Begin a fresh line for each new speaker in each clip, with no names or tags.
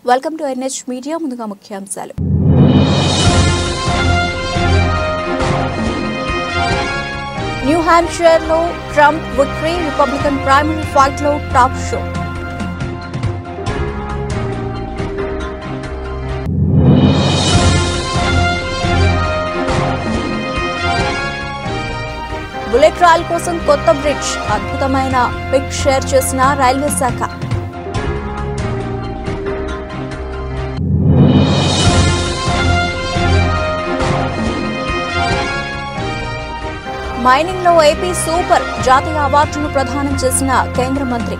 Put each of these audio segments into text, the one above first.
Welcome to NH media. ముందుగా ముఖ్యాంశాలు. New Hampshire లో Trump victory, Republican primary fight లో టాప్ షో. బుల్లెట్ రైల్ కోసం కొత్త బ్రిడ్జ్, అద్భుతమైన పిక్ షేర్ చేసిన రైల్వే శాఖ. మైనింగ్ లో ఏపీ సూపర్, జాతీయ అవార్డును ప్రదానం చేసిన కేంద్ర మంత్రి.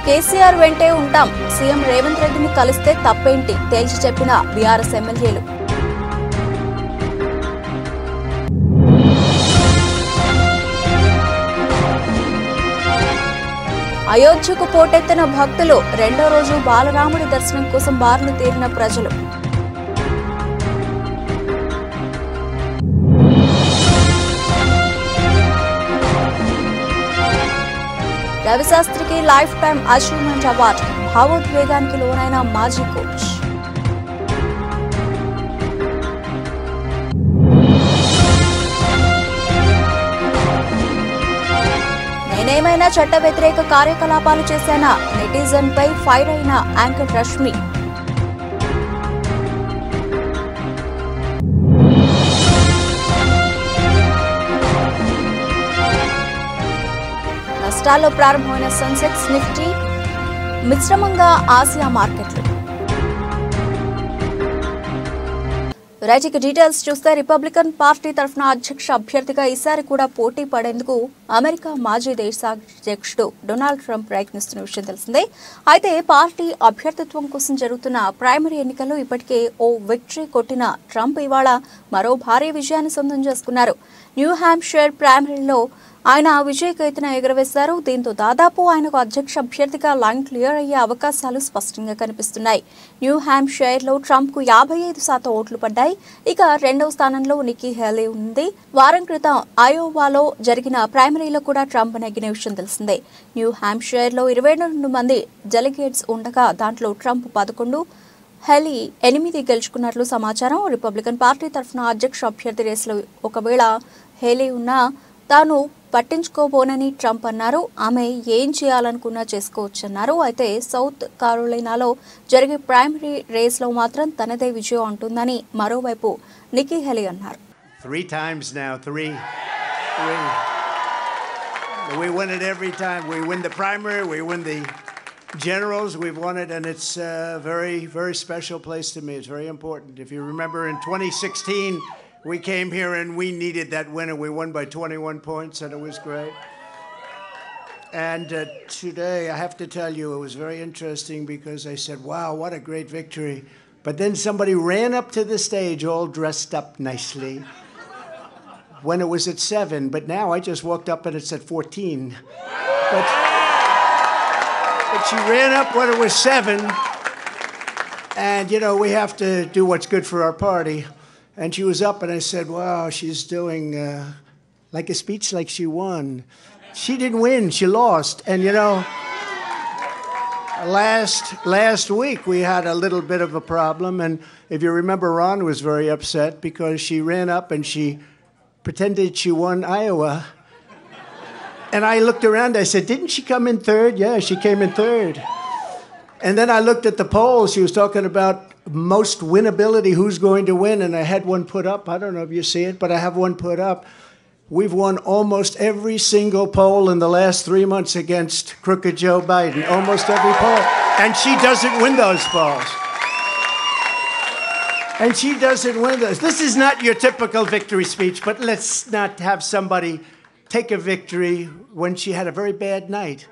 కేసీఆర్ వెంటే ఉంటాం, సీఎం రేవంత్ రెడ్డిని కలిస్తే తప్పేంటి తేల్చి చెప్పిన బీఆర్ఎస్ ఎమ్మెల్యేలు. అయోధ్యకు పోటెత్తిన భక్తులు, రెండో రోజు బాలరాముడి దర్శనం కోసం బారులు తీరిన ప్రజలు. రవిశాస్త్రికి లైఫ్ టైం అచీవ్మెంట్ అవార్డు, భావోద్వేగానికి లోనైన మాజీ కోచ్. నేనేమైనా చట్ట వ్యతిరేక కార్యకలాపాలు చేశానా, నెటిజన్ పై ఫైర్ అయిన యాంకర్ రష్మి. నష్టాల్లో ప్రారంభమైన సెన్సెక్స్, నిఫ్టీ మిశ్రమంగా ఆసియా మార్కెట్లు. రైట్, డీటెయిల్స్ చూస్తే రిపబ్లికన్ పార్టీ తరఫున అధ్యక్ష అభ్యర్థిగా ఈసారి కూడా పోటీ పడేందుకు అమెరికా మాజీ దేశాధ్యక్షుడు డొనాల్డ్ ట్రంప్ ప్రయత్నిస్తున్న విషయం తెలిసిందే. అయితే పార్టీ అభ్యర్థిత్వం కోసం జరుగుతున్న ప్రైమరీ ఎన్నికల్లో ఇప్పటికే ఓ విక్టరీ కొట్టిన ట్రంప్ ఇవాళ మరో భారీ విజయాన్ని సొంతం చేసుకున్నారు. న్యూ హ్యాంప్షైర్ ప్రైమరీలో ఆయన విజయకేతన ఎగురవేశారు. దీంతో దాదాపు ఆయనకు అధ్యక్ష అభ్యర్థిగా లైన్ క్లియర్ అయ్యే అవకాశాలు స్పష్టంగా కనిపిస్తున్నాయి. న్యూ హ్యాంప్షైర్ లో ట్రంప్ కు 55% ఓట్లు పడ్డాయి. ఇక రెండవ స్థానంలో నిక్కీ హేలీ ఉంది. వారం క్రితం అయోవాలో జరిగిన ప్రైమరీలో కూడా ట్రంప్ నెగ్గిన విషయం తెలిసిందే. న్యూ హ్యాంప్షైర్ లో 22 మంది డెలిగేట్స్ ఉండగా దాంట్లో ట్రంప్ 11, హేలీ 8 గెలుచుకున్నట్లు సమాచారం. రిపబ్లికన్ పార్టీ తరఫున అధ్యక్ష అభ్యర్థి రేసులో ఒకవేళ హేలీ ఉన్నా తాను పట్టించుకోబోనని ట్రంప్ అన్నారు. ఆమె ఏం చేయాలనుకున్నా చేసుకోవచ్చన్నారు. అయితే సౌత్ కారోలినాలో జరిగే ప్రైమరీ రేస్లో మాత్రం తనదే విజయం ఉంటుందని మరోవైపు నిక్కీ హేలీ అన్నారు.
3 times now, 3. We win it every time. We win the primary, we win the generals, we've won it, and it's a very, very special place to me. It's very important. If you remember in 2016, we came here and we needed that win, and we won by 21 points, and it was great. And today, I have to tell you, it was very interesting because I said, wow, what a great victory. But then somebody ran up to the stage all dressed up nicely when it was at 7. But now I just walked up and it's at 14. But she ran up when it was 7. And, you know, we have to do what's good for our party. And she was up, and I said, wow, she's doing like a speech like she won. She didn't win, she lost. And, you know, last week we had a little bit of a problem. And if you remember, Ron was very upset because she ran up and she pretended she won Iowa. And I looked around, I said, didn't she come in third? Yeah, she came in third. And then I looked at the polls. She was talking about most winnability, who's going to win, and I had one put up. I don't know if you see it, but I have one put up. We've won almost every single poll in the last 3 months against crooked Joe Biden. Almost every poll. And she doesn't win those polls. And she doesn't win those. This is not your typical victory speech, but let's not have somebody take a victory when she had a very bad night.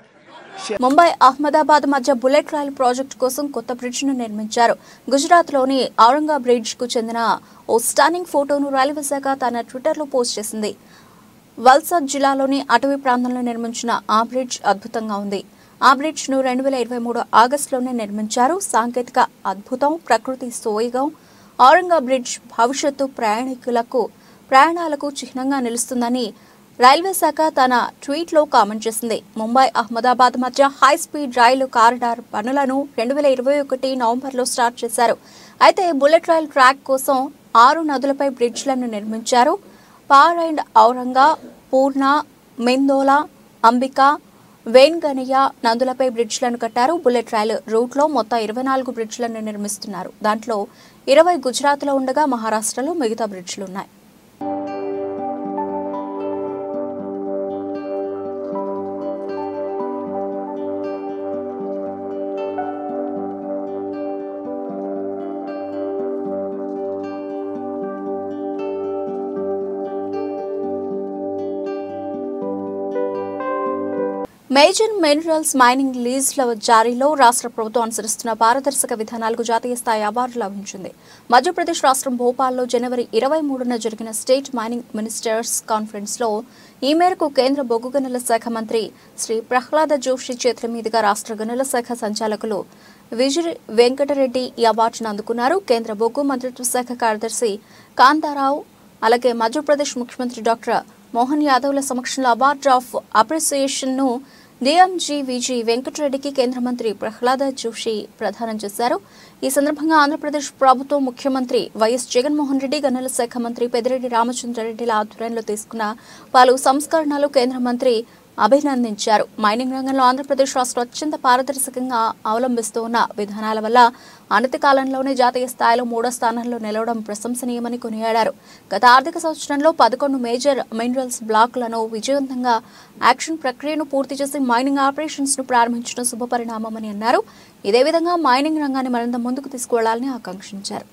Mumbai Ahmedabad మధ్య bullet రైలు project కోసం కొత్త bridge ను నిర్మించారు. గుజరాత్ లోని ఔరంగా bridge కు చెందిన ఓ stunning ఫోటోను railway శాఖ తన ట్విట్టర్ లో పోస్ట్ చేసింది. వల్సాద్ జిల్లాలోని అటవీ ప్రాంతంలో నిర్మించిన ఆ బ్రిడ్జ్ అద్భుతంగా ఉంది. ఆ బ్రిడ్జ్ ను 2023 ఆగస్టులోనే నిర్మించారు. సాంకేతిక అద్భుతం, ప్రకృతి సోయగం. ఔరంగా బ్రిడ్జ్ భవిష్యత్తు ప్రయాణికులకు ప్రయాణాలకు చిహ్నంగా నిలుస్తుందని రైల్వే శాఖ తన ట్వీట్లో కామెంట్ చేసింది. ముంబై అహ్మదాబాద్ మధ్య హై స్పీడ్ రైలు కారిడార్ పనులను 2021 నవంబర్లో స్టార్ట్ చేశారు. అయితే బుల్లెట్ రైల్ ట్రాక్ కోసం 6 నదులపై బ్రిడ్జ్లను నిర్మించారు. పార్ అండ్ ఔరంగా, పూర్ణ, మెందోలా, అంబికా, వేన్గనియ నదులపై బ్రిడ్జ్లను కట్టారు. బుల్లెట్ రైలు రూట్లో మొత్తం 24 బ్రిడ్జ్లను నిర్మిస్తున్నారు. దాంట్లో 20 గుజరాత్లో ఉండగా మహారాష్ట్రలో మిగతా బ్రిడ్జ్లున్నాయి. మేజర్ మినరల్స్ మైనింగ్ లీజ్ల జారీలో రాష్ట్ర ప్రభుత్వం అనుసరిస్తున్న పారదర్శక విధానాలకు జాతీయ స్థాయి అవార్డు లభించింది. మధ్యప్రదేశ్ రాష్ట్రం భోపాల్లో జనవరి 23న జరిగిన స్టేట్ మైనింగ్ మినిస్టర్స్ కాన్ఫరెన్స్లో ఈ మేరకు కేంద్ర బొగ్గు గనుల శాఖ మంత్రి శ్రీ ప్రహ్లాద జోషి చేతుల మీదుగా రాష్ట్ర గనుల శాఖ సంచాలకులు విజయ్ వెంకటరెడ్డి ఈ అవార్డును అందుకున్నారు. కేంద్ర బొగ్గు మంత్రిత్వ శాఖ కార్యదర్శి కాంతారావు, అలాగే మధ్యప్రదేశ్ ముఖ్యమంత్రి డాక్టర్ మోహన్ యాదవ్ల సమక్షంలో అవార్డు ఆఫ్ అప్రిసియేషన్ ను డీఎంజీ విజయ్ వెంకటరెడ్డికి కేంద్ర మంత్రి ప్రహ్లాద జోషి ప్రదానం చేశారు. ఈ సందర్భంగా ఆంధ్రప్రదేశ్ ప్రభుత్వం ముఖ్యమంత్రి వైఎస్ జగన్మోహన్ రెడ్డి, గనుల శాఖ మంత్రి పెద్దిరెడ్డి రామచంద్రారెడ్డిల ఆధ్వర్యంలో తీసుకున్న పలు సంస్కరణలు కేంద్ర మంత్రి అభినందించారు. మైనింగ్ రంగంలో ఆంధ్రప్రదేశ్ రాష్ట్రం అత్యంత పారదర్శకంగా అవలంబిస్తూ ఉన్న విధానాల వల్ల అనతి కాలంలోనే జాతీయ స్థాయిలో 3వ స్థానంలో నిలవడం ప్రశంసనీయమని కొనియాడారు. గత ఆర్థిక సంవత్సరంలో 11 మేజర్ మినరల్స్ బ్లాకులను విజయవంతంగా యాక్షన్ ప్రక్రియను పూర్తి చేసి మైనింగ్ ఆపరేషన్స్ ను ప్రారంభించడం శుభపరిణామమని అన్నారు. ఇదే విధంగా మైనింగ్ రంగాన్ని మరింత ముందుకు తీసుకువెళ్లాలని ఆకాంక్షించారు.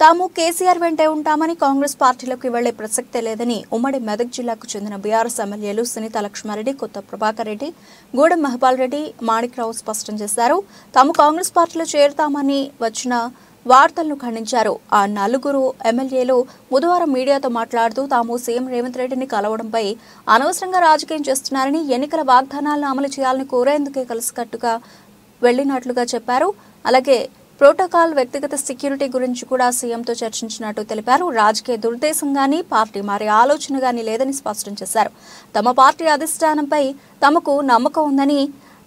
తాము కేసీఆర్ వెంటే ఉంటామని, కాంగ్రెస్ పార్టీలోకి వెళ్లే ప్రసక్తే లేదని ఉమ్మడి మెదక్ జిల్లాకు చెందిన బీఆర్ఎస్ ఎమ్మెల్యేలు సునీత లక్ష్మారెడ్డి, కొత్త ప్రభాకర్ రెడ్డి, గూడెం మహబాల్ రెడ్డి, మాణిక్రావు స్పష్టం చేశారు. తాము కాంగ్రెస్ పార్టీలో చేరుతామని వచ్చిన వార్తలను ఖండించారు. ఆ 4 ఎమ్మెల్యేలు బుధవారం మీడియాతో మాట్లాడుతూ తాము సీఎం రేవంత్ రెడ్డిని కలవడంపై అనవసరంగా రాజకీయం చేస్తున్నారని, ఎన్నికల వాగ్దానాలను అమలు చేయాలని కోరేందుకే కలిసికట్టుగా వెళ్లినట్లుగా చెప్పారు. అలాగే ప్రోటోకాల్, వ్యక్తిగత సెక్యూరిటీ గురించి కూడా సీఎంతో చర్చించినట్టు తెలిపారు. రాజకీయ దురుద్దేశం గానీ, పార్టీ మారే ఆలోచన గానీ లేదని స్పష్టం చేశారు. తమ పార్టీ అధిష్టానంపై తమకు నమ్మకం ఉందని,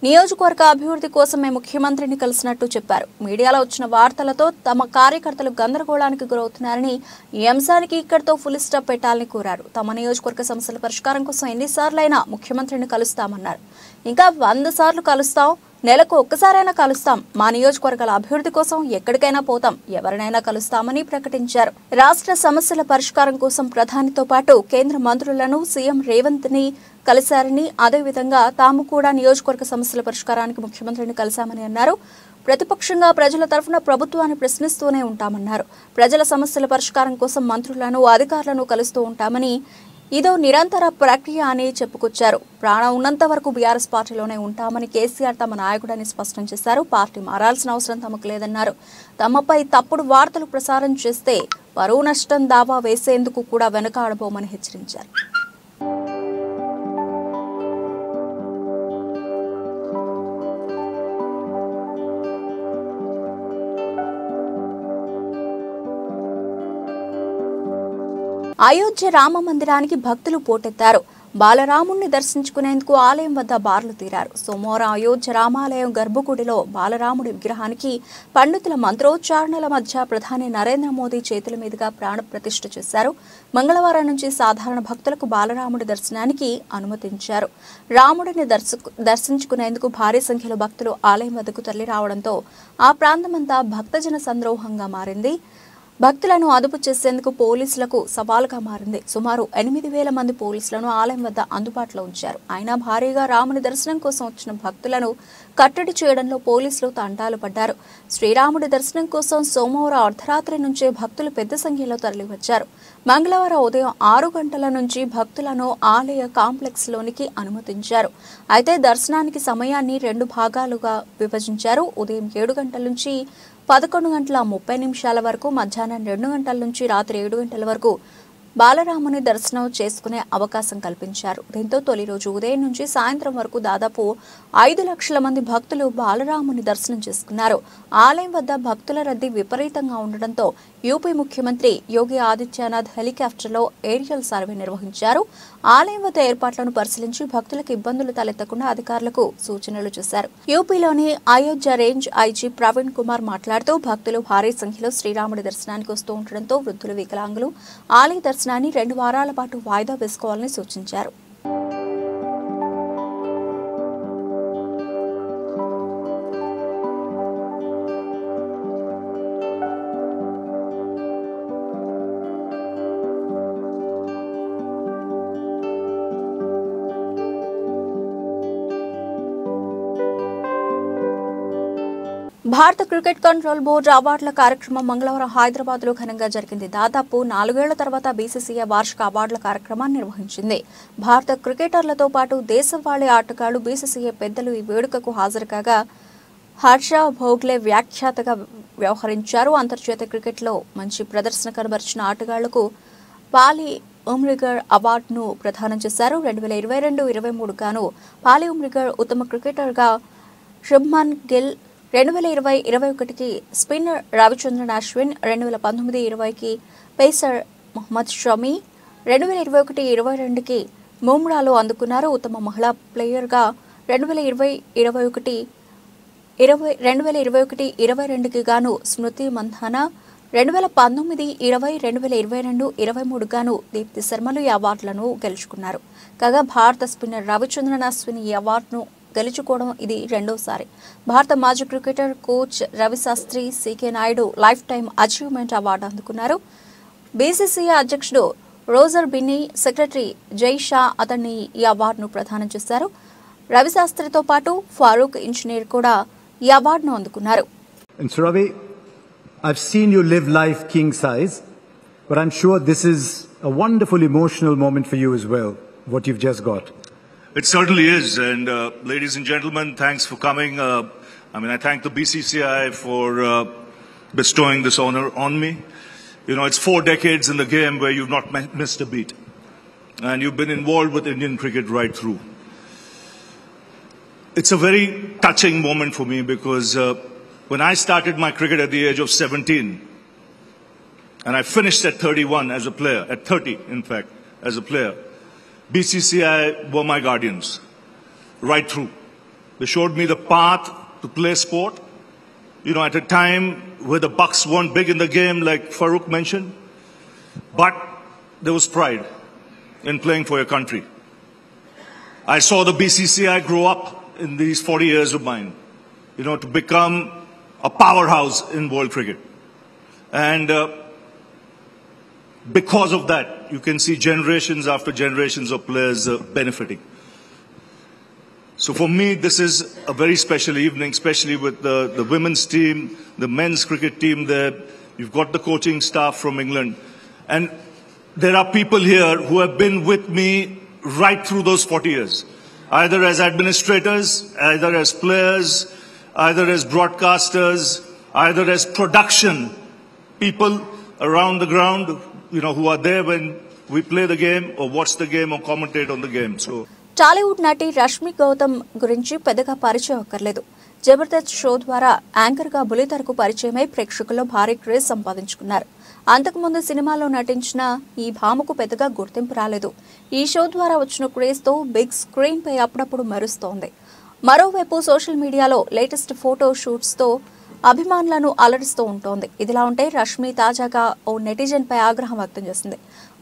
నియోజకవర్గ అభివృద్ధి కోసమే ముఖ్యమంత్రిని కలిసినట్టు చెప్పారు. మీడియాలో వచ్చిన వార్తలతో తమ కార్యకర్తలు గందరగోళానికి గురవుతున్నారని, ఈ అంశానికి ఇక్కడితో ఫుల్ స్టాప్ పెట్టాలని కోరారు. తమ నియోజకవర్గ సమస్యల పరిష్కారం కోసం ఎన్నిసార్లైనా ముఖ్యమంత్రిని కలుస్తామన్నారు. ఇంకా 100 సార్లు కలుస్తాం, నెలకు ఒక్కసారైనా కలుస్తాం, మా నియోజకవర్గాల అభివృద్ధి కోసం ఎక్కడికైనా పోతాం, ఎవరినైనా కలుస్తామని ప్రకటించారు. రాష్ట్ర సమస్యల పరిష్కారం కోసం ప్రధానితో పాటు కేంద్ర మంత్రులను సీఎం రేవంత్ ని కలిశారని, అదేవిధంగా తాము కూడా నియోజకవర్గ సమస్యల పరిష్కారానికి ముఖ్యమంత్రిని కలిశామని అన్నారు. ప్రతిపక్షంగా ప్రజల తరఫున ప్రభుత్వాన్ని ప్రశ్నిస్తూనే ఉంటామన్నారు. ప్రజల సమస్యల పరిష్కారం కోసం మంత్రులను, అధికారులను కలుస్తూ ఉంటామని, ఇదో నిరంతర ప్రక్రియ అని చెప్పుకొచ్చారు. ప్రాణం ఉన్నంత వరకు బీఆర్ఎస్ పార్టీలోనే ఉంటామని కేసీఆర్ తమ నాయకుడని స్పష్టం చేశారు. పార్టీ మారాల్సిన అవసరం తమకు లేదన్నారు. తమపై తప్పుడు వార్తలు ప్రసారం చేస్తే పరువు నష్టం దావా వేసేందుకు కూడా వెనుకాడబోమని హెచ్చరించారు. అయోధ్య రామ మందిరానికి భక్తులు పోటెత్తారు. బాలరాముణ్ణి దర్శించుకునేందుకు ఆలయం వద్ద బార్లు తీరారు. సోమవారం అయోధ్య రామాలయం గర్భగుడిలో బాలరాముడి విగ్రహానికి పండితుల మంత్రోచ్చారణల మధ్య ప్రధాని నరేంద్ర మోదీ చేతుల మీదుగా ప్రాణ ప్రతిష్ఠ చేశారు. మంగళవారం నుంచి సాధారణ భక్తులకు బాలరాముడి దర్శనానికి అనుమతించారు. రాముడిని దర్శించుకునేందుకు భారీ సంఖ్యలో భక్తులు ఆలయం వద్దకు తరలి రావడంతో ఆ ప్రాంతమంతా భక్తజన సంద్రోహంగా మారింది. భక్తులను అదుపు చేసేందుకు పోలీసులకు సవాలుగా మారింది. సుమారు 8,000 మంది పోలీసులను ఆలయం వద్ద అందుబాటులో ఉంచారు. అయినా భారీగా రాముని దర్శనం కోసం వచ్చిన భక్తులను కట్టడి చేయడంలో పోలీసులు తంటాలు పడ్డారు. శ్రీరాముడి దర్శనం కోసం సోమవారం అర్ధరాత్రి నుంచే భక్తులు పెద్ద సంఖ్యలో తరలివచ్చారు. మంగళవారం ఉదయం 6 గంటల నుంచి భక్తులను ఆలయ కాంప్లెక్స్ లోనికి అనుమతించారు. అయితే దర్శనానికి సమయాన్ని 2 భాగాలుగా విభజించారు. ఉదయం 7 గంటల నుంచి 11:30 వరకు, మధ్యాహ్నం 2 గంటల నుంచి రాత్రి 7 గంటల వరకు బాలరాముని దర్శనం చేసుకునే అవకాశం కల్పించారు. దీంతో తొలి రోజు ఉదయం నుంచి సాయంత్రం వరకు దాదాపు 5 లక్షల మంది భక్తులు బాలరాముని దర్శనం చేసుకున్నారు. ఆలయం వద్ద భక్తుల రద్దీ విపరీతంగా ఉండడంతో యూపీ ముఖ్యమంత్రి యోగి ఆదిత్యనాథ్ హెలికాప్టర్లో ఏరియల్ సర్వే నిర్వహించారు. ఆలయం వద్ద ఏర్పాట్లను పరిశీలించి భక్తులకు ఇబ్బందులు తలెత్తకుండా అధికారులకు సూచనలు చేశారు. యూపీలోని అయోధ్య రేంజ్ ఐజీ ప్రవీణ్ కుమార్ మాట్లాడుతూ భక్తులు భారీ సంఖ్యలో శ్రీరాముడి దర్శనానికి వస్తూ ఉండడంతో వృద్ధులు, వికలాంగులు ఆలయ దర్శనాన్ని 2 వారాల పాటు వాయిదా వేసుకోవాలని సూచించారు. భారత క్రికెట్ కంట్రోల్ బోర్డు అవార్డుల కార్యక్రమం మంగళవారం హైదరాబాద్ లో ఘనంగా జరిగింది. దాదాపు 4 ఏళ్ల తర్వాత బీసీసీఐ వార్షిక అవార్డుల కార్యక్రమాన్ని నిర్వహించింది. భారత క్రికెటర్లతో పాటు దేశవాళీ ఆటగాళ్లు, బీసీసీఐ పెద్దలు ఈ వేడుకకు హాజరు కాగా హర్ష భోగ్లే వ్యాఖ్యాతగా వ్యవహరించారు. అంతర్జాతీయ క్రికెట్లో మంచి ప్రదర్శన కనబరిచిన ఆటగాళ్లకు పాలి ఉమ్రిగర్ అవార్డును ప్రదానం చేశారు. 2022-23 గాను పాలి ఉమ్రిగర్ ఉత్తమ క్రికెటర్గా శుభ్మన్ గిల్, 2020-21కి స్పిన్నర్ రవిచంద్రన్ అశ్విన్, 2019-20కి పేసర్ మొహమ్మద్ షమి, 2021-22కి బుమ్రాలు అందుకున్నారు. ఉత్తమ మహిళా ప్లేయర్గా 2021-22కి గాను స్మృతి మంధానా, 2019-20, 2022-23 గాను దీప్తి శర్మలు ఈ అవార్డులను గెలుచుకున్నారు. కాగా భారత స్పిన్నర్ రవిచంద్రన్ అశ్విన్ ఈ అవార్డును గెలుచుకోవడం ఇది రెండోసారి. భారత మాజీ cricketer coach Ravi Shastri, CK Naidu life time achievement award అందుకున్నారు. బీసీసీఐ అధ్యక్షుడు రోజర్ బిన్నీ, సెక్రటరీ జై షా అతన్ని ఈ అవార్డును ప్రదానం చేశారు. రవిశాస్త్రితో పాటు ఫారూక్ ఇంజనీర్ కూడా ఈ అవార్డును అందుకున్నారు.
I've seen you live life king size, but I'm sure this is a wonderful emotional moment for you as well, what you've just got.
It certainly is, and ladies and gentlemen, thanks for coming. I thank the BCCI for bestowing this honor on me. You know, it's 4 decades in the game where you've not missed a beat, and you've been involved with Indian cricket right through. It's a very touching moment for me because when I started my cricket at the age of 17, and I finished at 31 as a player, at 30 in fact, as a player, BCCI were my guardians, right through. They showed me the path to play sport. You know, at a time where the bucks weren't big in the game, like Farooq mentioned, but there was pride in playing for your country. I saw the BCCI grow up in these 40 years of mine, you know, to become a powerhouse in world cricket. And because of that, you can see generations after generations of players benefiting. So for me, this is a very special evening, especially with the women's team, the men's cricket team there. You've got the coaching staff from England. And there are people here who have been with me right through those 40 years, either as administrators, either as players, either as broadcasters, either as production people around the ground, you know, who are there when we play the game or watch the game or commentate on the game. So
Tollywood నటి రష్మి గౌతమ్ గురించి పెద్దగా పరిచయం అక్కర్లేదు. Jabardasth show ద్వారా యాంకర్గా బుల్లితెరకు పరిచయమై ప్రేక్షకుల్లో భారీ craze సంపాదించుకున్నారు. అంతకుముందు సినిమాలో నటించిన ఈ భామకు పెద్దగా గుర్తింపు రాలేదు. ఈ షో ద్వారా వచ్చిన క్రేజ్తో బిగ్ స్క్రీన్ పై అప్పుడప్పుడు మెరుస్తోంది. మరోవైపు సోషల్ మీడియాలో లేటెస్ట్ ఫోటో షూట్స్తో అభిమానులను అలరిస్తూ ఉంటోంది. ఇదిలా ఉంటే రష్మి తాజాగా ఓ నెటిజన్ పై ఆగ్రహం వ్యక్తం చేసింది.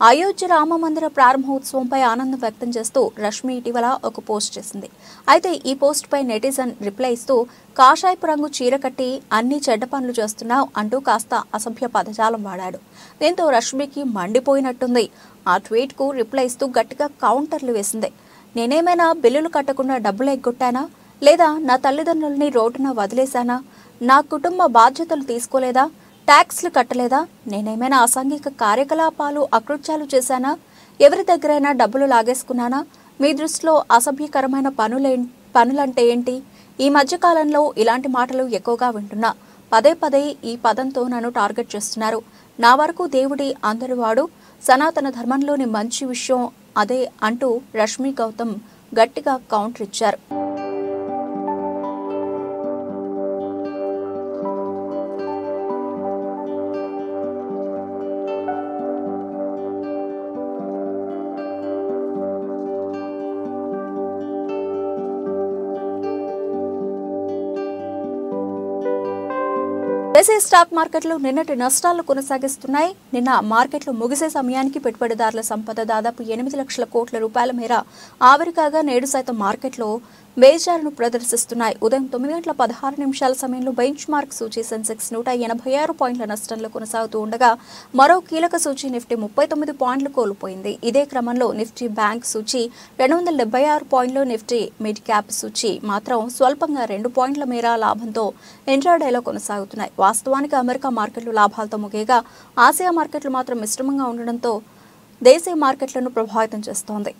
అయోధ్య రామ మందిర ప్రారంభోత్సవంపై ఆనందం వ్యక్తం చేస్తూ రష్మి ఇటీవల ఒక పోస్ట్ చేసింది. అయితే ఈ పోస్ట్ పై నెటిజన్ రిప్లై ఇస్తూ కాషాయపు రంగు చీర కట్టి అన్ని చెడ్డ పనులు చేస్తున్నావు అంటూ కాస్త అసభ్య పదజాలం వాడాడు. దీంతో రష్మికి మండిపోయినట్టుంది. ఆ ట్వీట్ కు రిప్లై ఇస్తూ గట్టిగా కౌంటర్లు వేసింది. నేనేమైనా బిల్లులు కట్టకుండా డబ్బులు ఎగ్గొట్టానా, లేదా నా తల్లిదండ్రుల్ని రోడ్డున వదిలేశానా, నా కుటుంబ బాధ్యతలు తీసుకోలేదా, ట్యాక్స్లు కట్టలేదా, నేనేమైనా అసాంఘిక కార్యకలాపాలు అకృత్యాలు చేశానా, ఎవరి దగ్గరైనా డబ్బులు లాగేసుకున్నానా, మీ దృష్టిలో అసభ్యకరమైన పనులంటే ఏంటి? ఈ మధ్యకాలంలో ఇలాంటి మాటలు ఎక్కువగా వింటున్నా. పదే పదే ఈ పదంతో నన్ను టార్గెట్ చేస్తున్నారు. నా వరకు దేవుడి అందరి వాడు, సనాతన ధర్మంలోని మంచి విషయం అదే అంటూ రష్మి గౌతమ్ గట్టిగా కౌంటర్ ఇచ్చారు. దేశీయ స్టాక్ మార్కెట్లు నిన్నటి నష్టాలు కొనసాగిస్తున్నాయి. నిన్న మార్కెట్లు ముగిసే సమయానికి పెట్టుబడిదారుల సంపద దాదాపు 8 లక్షల కోట్ల రూపాయల మేర ఆవిరి కాగా నేడు సైతం మార్కెట్లో బేజారును ప్రదర్శిస్తున్నాయి. ఉదయం 9:16 సమయంలో బెంచ్ మార్క్ సూచీ సెన్సెక్స్ 186 పాయింట్ల నష్టంలో కొనసాగుతూ ఉండగా మరో కీలక సూచీ నిఫ్టీ 39 పాయింట్లు కోల్పోయింది. ఇదే క్రమంలో నిఫ్టీ బ్యాంక్ సూచీ 276 పాయింట్లు, నిఫ్టీ మిడ్ క్యాప్ సూచీ మాత్రం స్వల్పంగా 2 పాయింట్ల మేర లాభంతో ఇంట్రాడేలో కొనసాగుతున్నాయి. వాస్తవానికి అమెరికా మార్కెట్లు లాభాలతో ముగియగా ఆసియా మార్కెట్లు మాత్రం మిశ్రమంగా ఉండడంతో దేశీయ మార్కెట్లను ప్రభావితం చేస్తోంది.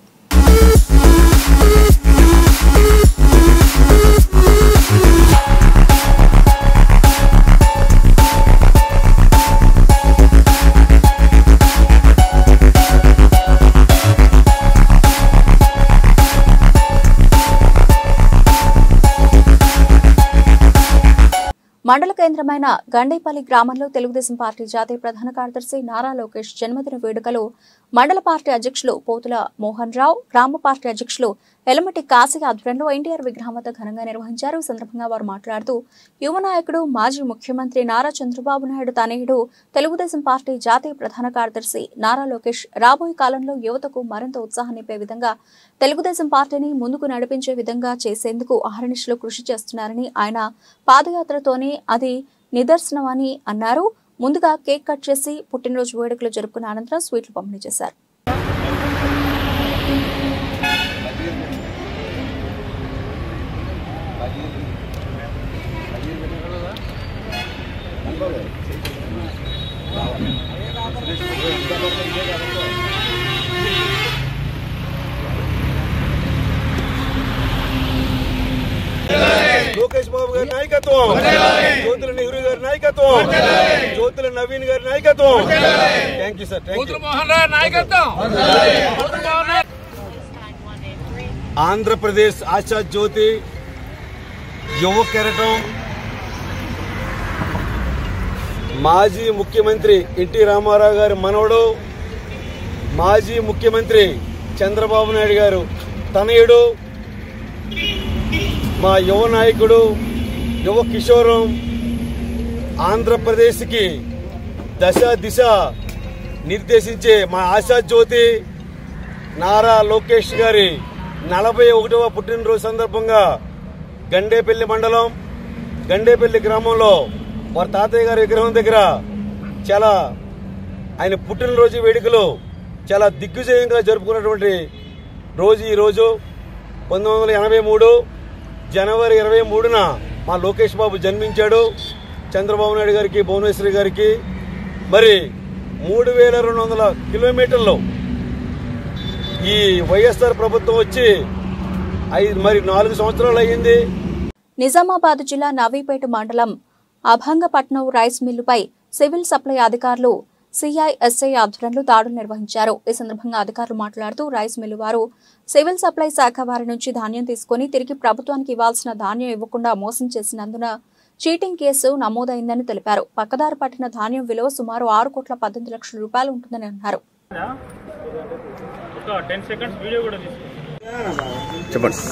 మండల కేంద్రమైన గండేపల్లి గ్రామంలో తెలుగుదేశం పార్టీ జాతీయ ప్రధాన కార్యదర్శి నారా లోకేష్ జన్మదిన వేడుకలు మండల పార్టీ అధ్యక్షులు పోతుల మోహన్ రావు, గ్రామ పార్టీ అధ్యక్షులు ఎలమటి కాశీ ఆధ్వర్యంలో ఎన్టీఆర్ విగ్రహం వద్ద ఘనంగా నిర్వహించారు. ఈ సందర్భంగా వారు మాట్లాడుతూ యువ నాయకుడు మాజీ ముఖ్యమంత్రి నారా చంద్రబాబు నాయుడు తనయుడు తెలుగుదేశం పార్టీ జాతీయ ప్రధాన కార్యదర్శి నారా లోకేష్ రాబోయే కాలంలో యువతకు మరింత ఉత్సాహం నింపే విధంగా తెలుగుదేశం పార్టీని ముందుకు నడిపించే విధంగా చేసేందుకు అహర్నిశలు కృషి చేస్తున్నారని, ఆయన పాదయాత్రతోనే అది నిదర్శనమని అన్నారు. ముందుగా కేక్ కట్ చేసి పుట్టినరోజు వేడుకలు జరుపుకున్న అనంతరం స్వీట్లు పంపిణీ చేశారు.
లోకేష్ బాబు గారి నాయకత్వం, జ్యోతుల నెహ్రూ గారి నాయకత్వం, జ్యోతుల నవీన్ గారి నాయకత్వం. Thank you sir. Andhra Pradesh Asha Jyothi యువ కెరటం మాజీ ముఖ్యమంత్రి ఎన్టీ రామారావు గారి మనవడు, మాజీ ముఖ్యమంత్రి చంద్రబాబు నాయుడు గారు తనయుడు, మా యువ నాయకుడు, యువ కిషోరం, ఆంధ్రప్రదేశ్కి దశ దిశ నిర్దేశించే మా ఆశా జ్యోతి నారా లోకేష్ గారి 41వ పుట్టినరోజు సందర్భంగా గండేపల్లి మండలం గండేపల్లి గ్రామంలో వారి తాతయ్య గారి విగ్రహం దగ్గర చాలా ఆయన పుట్టినరోజు వేడుకలు చాలా దిగ్విజయంగా జరుపుకున్నటువంటి రోజు ఈ రోజు. 1983 జనవరి 23న మా లోకేష్ బాబు జన్మించాడు. చంద్రబాబు నాయుడు గారికి, భువనేశ్వరి గారికి మరి 3200 కిలోమీటర్లు ఈ వైఎస్ఆర్ ప్రభుత్వం వచ్చి 4 సంవత్సరాలు అయ్యింది.
నిజామాబాద్ జిల్లా నవీపేట మండలం అభంగపట్నం రైస్ మిల్లుపై సివిల్ సప్లై అధికారులు సిఐఎస్ఐ ఆధ్వర్యంలో దాడులు నిర్వహించారు. ఈ సందర్భంగా అధికారులు మాట్లాడుతూ రైస్ మిల్లు వారు సివిల్ సప్లై శాఖ వారి నుంచి ధాన్యం తీసుకుని తిరిగి ప్రభుత్వానికి ఇవ్వాల్సిన ధాన్యం ఇవ్వకుండా మోసం చేసినందున చీటింగ్ కేసు నమోదైందని తెలిపారు. పక్కదారి పట్టిన ధాన్యం విలువ సుమారు 6,18 లక్షల రూపాయలు ఉంటుందని అన్నారు.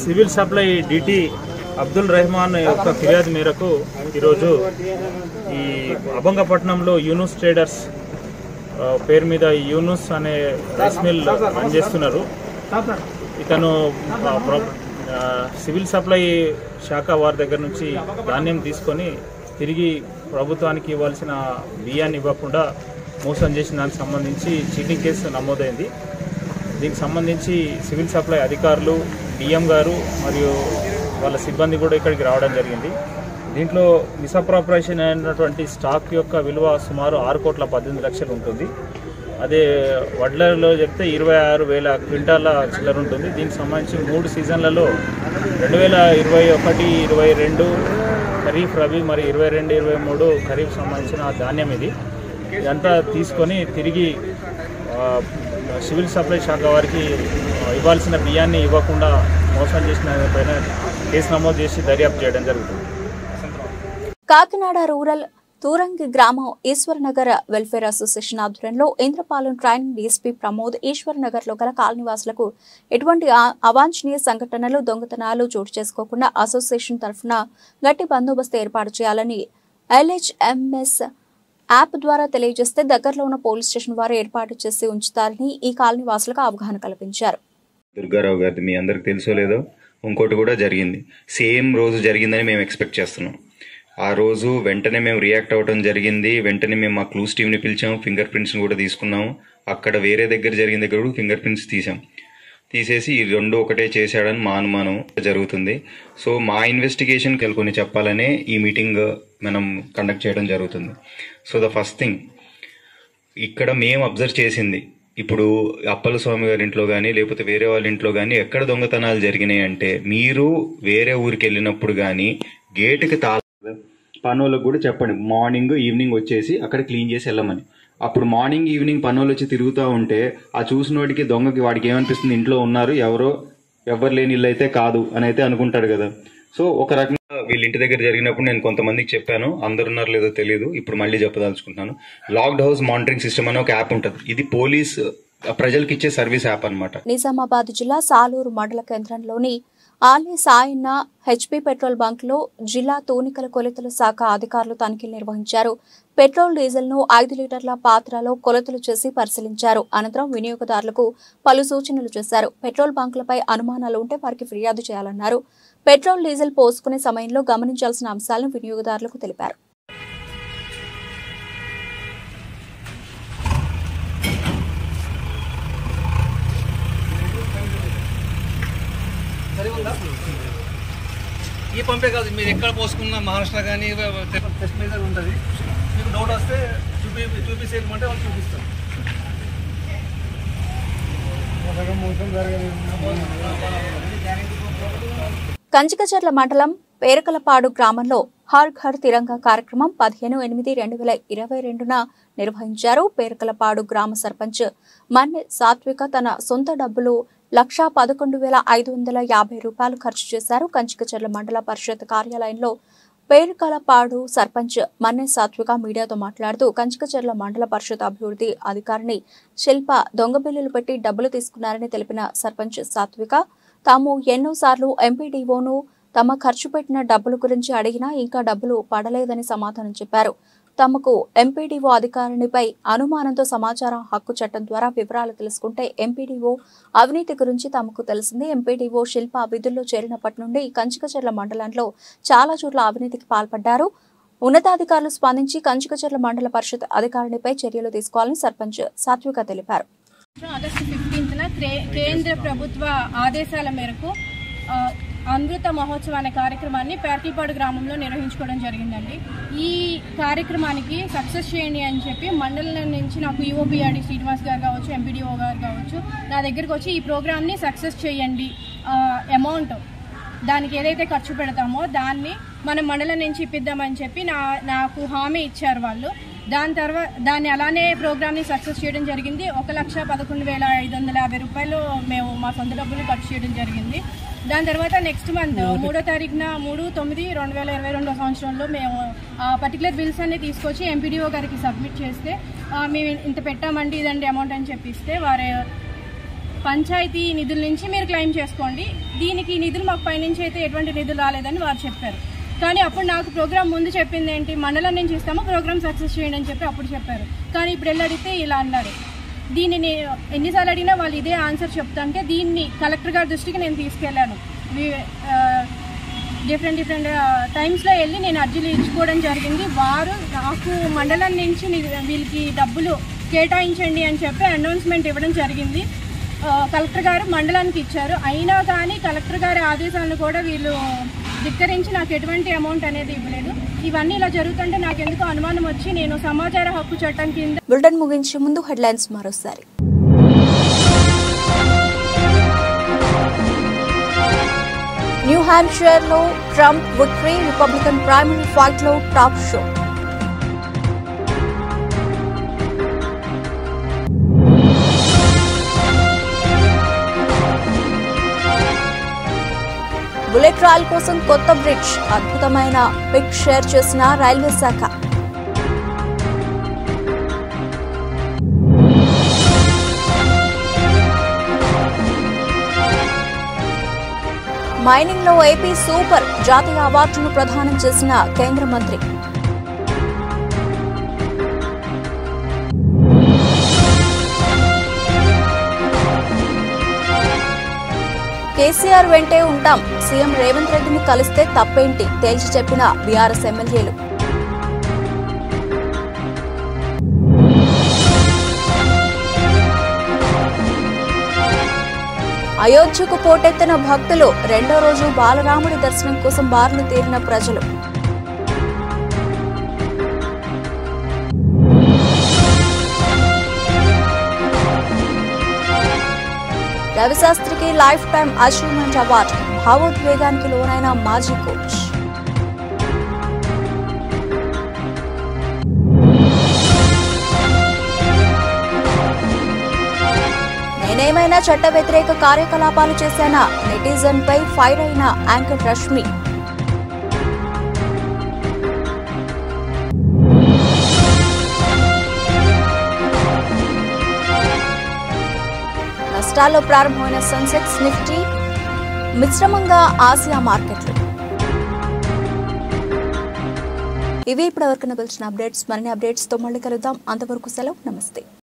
Civil supply DT Abdul Rehman యొక్క ఫిర్యాదు మేరకు ఈరోజు ఈ అభంగపట్నంలో యూనుస్ ట్రేడర్స్ పేరు మీద యూనుస్ అనే రైస్ మిల్ పనిచేస్తున్నారు. ఇతను సివిల్ సప్లై శాఖ వారి దగ్గర నుంచి ధాన్యం తీసుకొని తిరిగి ప్రభుత్వానికి ఇవ్వాల్సిన బియ్యాన్ని ఇవ్వకుండా మోసం చేసిన దానికి సంబంధించి చీటింగ్ కేసు నమోదైంది. దీనికి సంబంధించి సివిల్ సప్లై అధికారులు, డిఎం గారు మరియు వాళ్ళ సిబ్బంది కూడా ఇక్కడికి రావడం జరిగింది. దీంట్లో మిస్అప్రాపరేషన్ అయినటువంటి స్టాక్ యొక్క విలువ సుమారు 6,18 లక్షలు ఉంటుంది. అదే వడ్లలో చెప్తే 26,000 క్వింటాల చిల్లర ఉంటుంది. దీనికి సంబంధించి 3 సీజన్లలో 2021, 22 ఖరీఫ్ రబీ మరి 22, 23 ఖరీఫ్ సంబంధించిన ధాన్యం ఇదంతా తీసుకొని తిరిగి సివిల్ సప్లై శాఖ వారికి ఇవ్వాల్సిన బియ్యాన్ని ఇవ్వకుండా మోసం చేసిన పైన కేసు నమోదు చేసి దర్యాప్తు చేయడం జరుగుతుంది.
కాకినాడ రూరల్ తూరంగి గ్రామం ఈశ్వర్నగర్ వెల్ఫేర్ అసోసియేషన్ ఆధ్వర్యంలో ఇంద్రపాలెం ట్రైనింగ్ డీఎస్పీ ప్రమోద్ ఈశ్వర్నగర్ లో గల కాలనీవాసులకు ఎటువంటి అవాంఛనీయ సంఘటనలు దొంగతనాలు చోటు చేసుకోకుండా అసోసియేషన్ తరఫున గట్టి బందోబస్తు ఏర్పాటు చేయాలని LHMS యాప్ ద్వారా తెలియజేస్తే దగ్గరలో ఉన్న పోలీస్ స్టేషన్ వారు ఏర్పాటు చేసి ఉంచుతారని ఈ కాలనీవాసులకు అవగాహన కల్పించారు.
దుర్గారావు గారిది మీ అందరికి తెలుసో లేదో ఇంకోటి కూడా జరిగింది. సేమ్ రోజు జరిగిందని మేము ఎక్స్పెక్ట్ చేస్తున్నాం. ఆ రోజు వెంటనే మేము రియాక్ట్ అవ్వడం జరిగింది. వెంటనే మేము మా క్లూస్ టీమ్ని పిలిచాము, ఫింగర్ ప్రింట్స్ని కూడా తీసుకున్నాము. అక్కడ వేరే దగ్గర జరిగిన దగ్గర కూడా ఫింగర్ ప్రింట్స్ తీసేసి ఈ రెండు ఒకటే చేశాడని మా అనుమానం జరుగుతుంది. సో మా ఇన్వెస్టిగేషన్ కొన్ని చెప్పాలనే ఈ మీటింగ్ మనం కండక్ట్ చేయడం జరుగుతుంది. సో ద ఫస్ట్ థింగ్ ఇక్కడ మేము అబ్జర్వ్ చేసింది, ఇప్పుడు అప్పల స్వామి గారి ఇంట్లో కానీ లేకపోతే వేరే వాళ్ళ ఇంట్లో కానీ ఎక్కడ దొంగతనాలు జరిగినాయి అంటే, మీరు వేరే ఊరికి వెళ్ళినప్పుడు కానీ గేటుకి పనులకు కూడా చెప్పండి, మార్నింగ్ ఈవినింగ్ వచ్చేసి అక్కడ క్లీన్ చేసి వెళ్ళమని. అప్పుడు మార్నింగ్ ఈవినింగ్ పనులు వచ్చి తిరుగుతూ ఉంటే ఆ చూసినోడికి దొంగకి వాడికి ఏమనిపిస్తుంది, ఇంట్లో ఉన్నారు ఎవరు లేని ఇల్లు అయితే కాదు అని అయితే అనుకుంటాడు కదా. సో ఒక రకంగా వీళ్ళ ఇంటి దగ్గర జరిగినప్పుడు నేను కొంతమందికి చెప్పాను, అందరున్నారు లేదో తెలియదు, ఇప్పుడు మళ్ళీ చెప్పదలుచుకుంటున్నాను. లాక్డ్ హౌస్ మానిటరింగ్ సిస్టమ్ అనే ఒక యాప్ ఉంటుంది. ఇది పోలీస్ ప్రజలకు ఇచ్చే సర్వీస్ యాప్ అన్నమాట.
నిజామాబాద్ జిల్లా సాలూరు మండల కేంద్రంలోని ఆలయ సాయన్న హెచ్పీ పెట్రోల్ బంక్ లో జిల్లా తూనికల కొలతల శాఖ అధికారులు తనిఖీలు నిర్వహించారు. పెట్రోల్ డీజిల్ ను 5 లీటర్ల పాత్రలో కొలతలు చేసి పరిశీలించారు. అనంతరం వినియోగదారులకు పలు సూచనలు చేశారు. పెట్రోల్ బంకులపై అనుమానాలు ఉంటే వారికి ఫిర్యాదు చేయాలన్నారు. పెట్రోల్ డీజిల్ పోసుకునే సమయంలో గమనించాల్సిన అంశాలను వినియోగదారులకు తెలిపారు.
ఈ పంపే కాదు, మీరు ఎక్కడ పోసుకున్న మహారాష్ట్ర కానీ టెస్ట్ మీద ఉంటుంది. మీకు డౌట్ వస్తే చూపిసేయమంటే వాళ్ళు చూపిస్తారు.
కంచికచర్ల మండలం పేరకలపాడు గ్రామంలో హర్ ఘర్ తిరంగా కార్యక్రమం 15/8/2022న నిర్వహించారు. పేరకలపాడు గ్రామ సర్పంచ్ మన్నె సాత్విక తన సొంత డబ్బులు 111,550 రూపాయలు ఖర్చు చేశారు. కంచికచర్ల మండల పరిషత్ కార్యాలయంలో పేరుకలపాడు సర్పంచ్ మన్నె సాత్విక మీడియాతో మాట్లాడుతూ కంచికచర్ల మండల పరిషత్ అభివృద్ధి అధికారిని శిల్ప దొంగ బిల్లులు పెట్టి డబ్బులు తీసుకున్నారని తెలిపిన సర్పంచ్ సాత్విక తాము ఎన్నోసార్లు ఎంపీడీఓను తమ ఖర్చు పెట్టిన డబ్బుల గురించి అడిగినా ఇంకా డబ్బులు పడలేదని సమాధానం చెప్పారు. తమకు ఎంపీడీఓ అధికారినిపై అనుమానంతో సమాచారం హక్కు చట్టం ద్వారా వివరాలు తెలుసుకుంటే ఎంపీడీఓ అవినీతి గురించి తమకు తెలిసింది. ఎంపీడీఓ శిల్ప విధుల్లో చేరినప్పటి నుండి కంచికచర్ల మండలంలో చాలా చోట్ల అవినీతికి పాల్పడ్డారు. ఉన్నతాధికారులు స్పందించి కంచికచర్ల మండల పరిషత్ అధికారినిపై చర్యలు తీసుకోవాలని సర్పంచ్ సాత్విక తెలిపారు.
ఆగస్టు 15న కేంద్ర ప్రభుత్వ ఆదేశాల మేరకు అమృత మహోత్సవ అనే కార్యక్రమాన్ని పేర్కలపాడు గ్రామంలో నిర్వహించుకోవడం జరిగిందండి. ఈ కార్యక్రమానికి సక్సెస్ చేయండి అని చెప్పి మండలం నుంచి నాకు ఈఓపీఆర్డి శ్రీనివాస్ గారు కావచ్చు, ఎంపీడీఓ గారు కావచ్చు నా దగ్గరకు వచ్చి ఈ ప్రోగ్రామ్ని సక్సెస్ చేయండి, అమౌంట్ దానికి ఏదైతే ఖర్చు పెడతామో దాన్ని మనం మండలం నుంచి ఇప్పిద్దామని చెప్పి నాకు హామీ ఇచ్చారు వాళ్ళు. దాన్ని అలానే ప్రోగ్రామ్ని సక్సెస్ చేయడం జరిగింది. 1,11,550 రూపాయలు మేము మా సొంత డబ్బులు ఖర్చు చేయడం జరిగింది. దాని తర్వాత నెక్స్ట్ మంత్ 3వ తారీఖున 3/9/2022 సంవత్సరంలో మేము పర్టికులర్ బిల్స్ అన్ని తీసుకొచ్చి ఎంపీడీఓ గారికి సబ్మిట్ చేస్తే మేము ఇంత పెట్టామండి ఇదండి అమౌంట్ అని చెప్పిస్తే వారు పంచాయతీ నిధుల నుంచి మీరు క్లెయిమ్ చేసుకోండి, దీనికి నిధులు మాకు పైనుంచి అయితే ఎటువంటి నిధులు రాలేదని వారు చెప్పారు. కానీ అప్పుడు నాకు ప్రోగ్రామ్ ముందు చెప్పింది ఏంటి, మండలం నుంచి ఇస్తాము ప్రోగ్రామ్ సక్సెస్ చేయండి అని చెప్పి అప్పుడు చెప్పారు. కానీ ఇప్పుడు వెళ్ళి అడిగితే ఇలా అన్నారు. దీన్ని ఎన్నిసార్లు అడిగినా వాళ్ళు ఇదే ఆన్సర్ చెప్తాంటే దీన్ని కలెక్టర్ గారి దృష్టికి నేను తీసుకెళ్ళాను. డిఫరెంట్ టైమ్స్లో వెళ్ళి నేను అర్జీలు ఇచ్చుకోవడం జరిగింది. వారు నాకు మండలం నుంచి వీళ్ళకి డబ్బులు కేటాయించండి అని చెప్పి అనౌన్స్మెంట్ ఇవ్వడం జరిగింది. కలెక్టర్ గారు మండలానికి ఇచ్చారు. అయినా కానీ కలెక్టర్ గారి ఆదేశాలను కూడా వీళ్ళు ధిక్కరించి నాకు ఎటువంటి అమౌంట్ అనేది ఇవ్వలేదు. ఇవన్నీ ఇలా జరుగుతుంటే నాకు ఎందుకు అనుమానం వచ్చి నేను సమాచార హక్కు చట్టం కింద.
బులెటిన్ ముగించే ముందు హెడ్లైన్స్ మరోసారి. న్యూ హ్యాంప్షైర్ లో Trump victory, Republican primary fight లో టాప్ షో. బుల్లెట్ రైల్ కోసం కొత్త బ్రిడ్జ్, అద్భుతమైన పిక్ షేర్ చేసిన రైల్వే శాఖ. మైనింగ్ లో ఏపీ సూపర్, జాతీయ అవార్డును ప్రదానం చేసిన కేంద్ర మంత్రి. కేసీఆర్ వెంటే ఉంటాం, సీఎం రేవంత్ రెడ్డిని కలిస్తే తప్పేంటి తేల్చి చెప్పిన బీఆర్ఎస్ ఎమ్మెల్యేలు. అయోధ్యకు పోటెత్తిన భక్తులు, రెండో రోజు బాలరాముడి దర్శనం కోసం బారులు తీరిన ప్రజలు. రవిశాస్త్రికి లైఫ్ టైం అచీవ్మెంట్ అవార్డు, భావోద్వేగానికి లోనైన మాజీ కోచ్. నేనేమైనా చట్ట వ్యతిరేక కార్యకలాపాలు చేశానా, నెటిజన్ పై ఫైర్ అయిన యాంకర్ రష్మి. నష్టాల్లో ప్రారంభమైన సెన్సెక్స్, నిఫ్టీ మిశ్రమంగా ఆసియా మార్కెట్లు. ఇవి ఇప్పటివరకు నిలిచిన అప్డేట్స్. మరిన్ని అప్డేట్స్ తో మళ్ళీ కలుద్దాం. అంతవరకు సెలవు, నమస్తే.